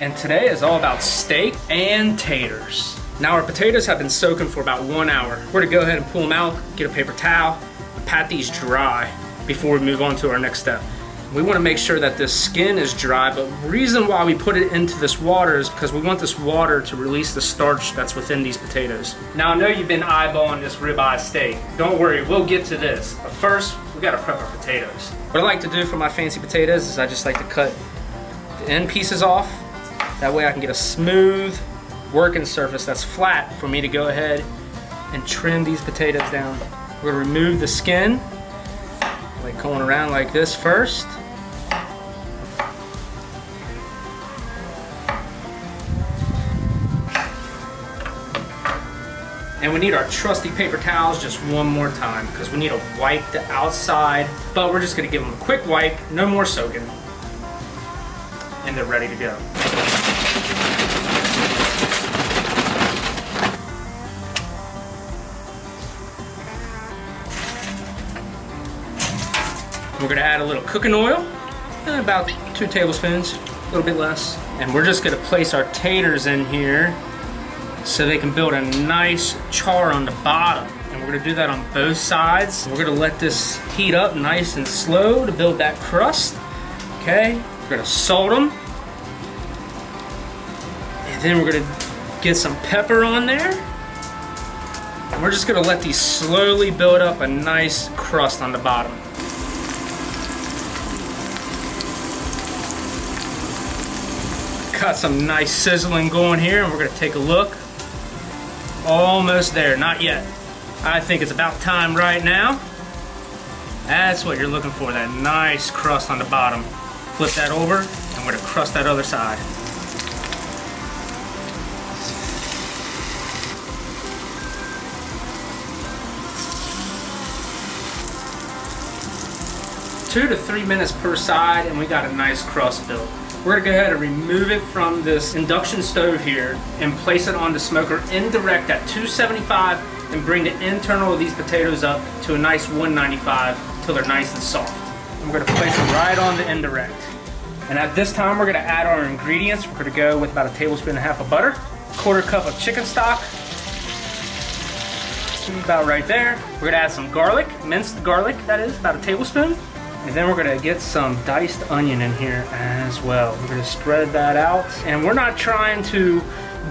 And today is all about steak and taters. Now our potatoes have been soaking for about 1 hour. We're gonna go ahead and pull them out, get a paper towel, and pat these dry before we move on to our next step. We wanna make sure that this skin is dry, but the reason why we put it into this water is because we want this water to release the starch that's within these potatoes. Now I know you've been eyeballing this ribeye steak. Don't worry, we'll get to this. But first, we gotta prep our potatoes. What I like to do for my fancy potatoes is I just like to cut the end pieces off. That way I can get a smooth working surface that's flat for me to go ahead and trim these potatoes down. We're gonna remove the skin, like going around like this first. And we need our trusty paper towels just one more time because we need to wipe the outside, but we're just gonna give them a quick wipe, no more soaking. And they're ready to go. We're gonna add a little cooking oil, about 2 tablespoons, a little bit less. And we're just gonna place our taters in here so they can build a nice char on the bottom. And we're gonna do that on both sides. We're gonna let this heat up nice and slow to build that crust. Okay, we're gonna salt them. And then we're gonna get some pepper on there. And we're just gonna let these slowly build up a nice crust on the bottom. Got some nice sizzling going here, and we're gonna take a look. Almost there, not yet. I think it's about time right now. That's what you're looking for, that nice crust on the bottom. Flip that over, and we're gonna crust that other side. Two to 3 minutes per side, and we got a nice crust built. We're gonna go ahead and remove it from this induction stove here and place it on the smoker indirect at 275 and bring the internal of these potatoes up to a nice 195 until they're nice and soft. And we're gonna place them right on the indirect. And at this time, we're gonna add our ingredients. We're gonna go with about 1.5 tablespoons of butter, 1/4 cup of chicken stock, about right there. We're gonna add some garlic, minced garlic, that is, about 1 tablespoon. And then we're gonna get some diced onion in here as well. We're gonna spread that out. And we're not trying to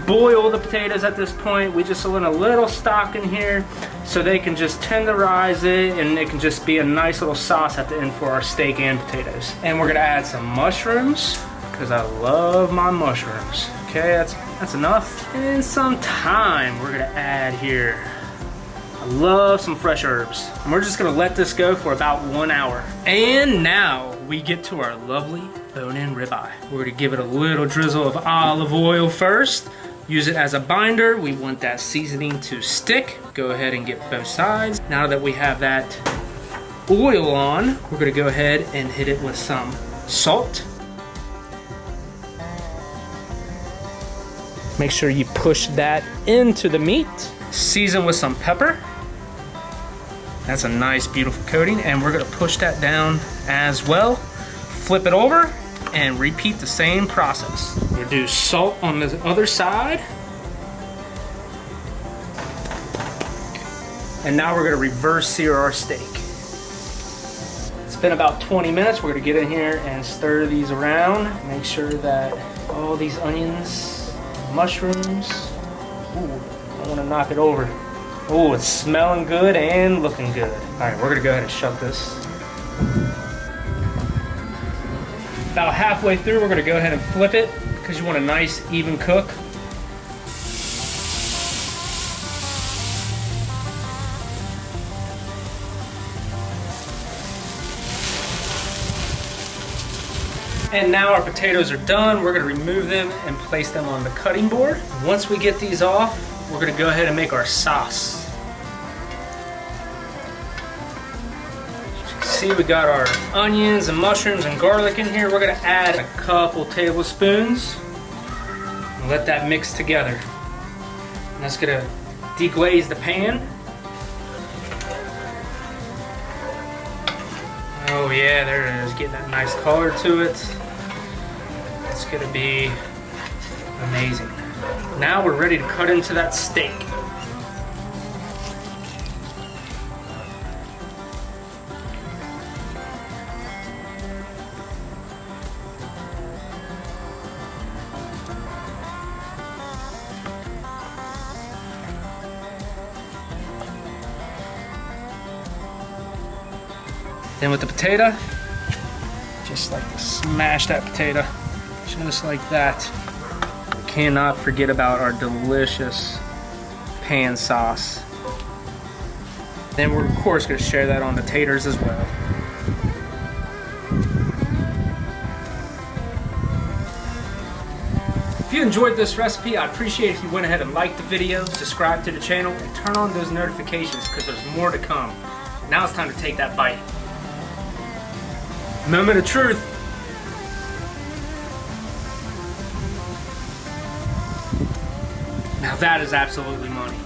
boil the potatoes at this point. We just want a little stock in here so they can just tenderize it and it can just be a nice little sauce at the end for our steak and potatoes. And we're gonna add some mushrooms because I love my mushrooms. Okay, that's enough. And some thyme we're gonna add here. I love some fresh herbs. And we're just gonna let this go for about 1 hour. And now we get to our lovely bone-in ribeye. We're gonna give it a little drizzle of olive oil first. Use it as a binder. We want that seasoning to stick. Go ahead and get both sides. Now that we have that oil on, we're gonna go ahead and hit it with some salt. Make sure you push that into the meat. Season with some pepper. That's a nice, beautiful coating, and we're gonna push that down as well. Flip it over and repeat the same process. We're gonna do salt on the other side. And now we're gonna reverse sear our steak. It's been about 20 minutes. We're gonna get in here and stir these around. Make sure that all these onions, mushrooms, ooh, I wanna knock it over. Oh, it's smelling good and looking good. All right, we're gonna go ahead and shut this. About halfway through, we're gonna go ahead and flip it because you want a nice, even cook. And now our potatoes are done. We're gonna remove them and place them on the cutting board. Once we get these off, we're gonna go ahead and make our sauce. As you can see, we got our onions and mushrooms and garlic in here. We're gonna add a couple tablespoons and let that mix together. And that's gonna deglaze the pan. Oh yeah, there it is, getting that nice color to it. It's gonna be Amazing. Now we're ready to cut into that steak. Then with the potato, just like to smash that potato, just like that. Cannot forget about our delicious pan sauce. Then we're of course going to share that on the taters as well. If you enjoyed this recipe, I'd appreciate if you went ahead and liked the video, subscribe to the channel, and turn on those notifications because there's more to come. Now it's time to take that bite. Moment of truth. Now that is absolutely money.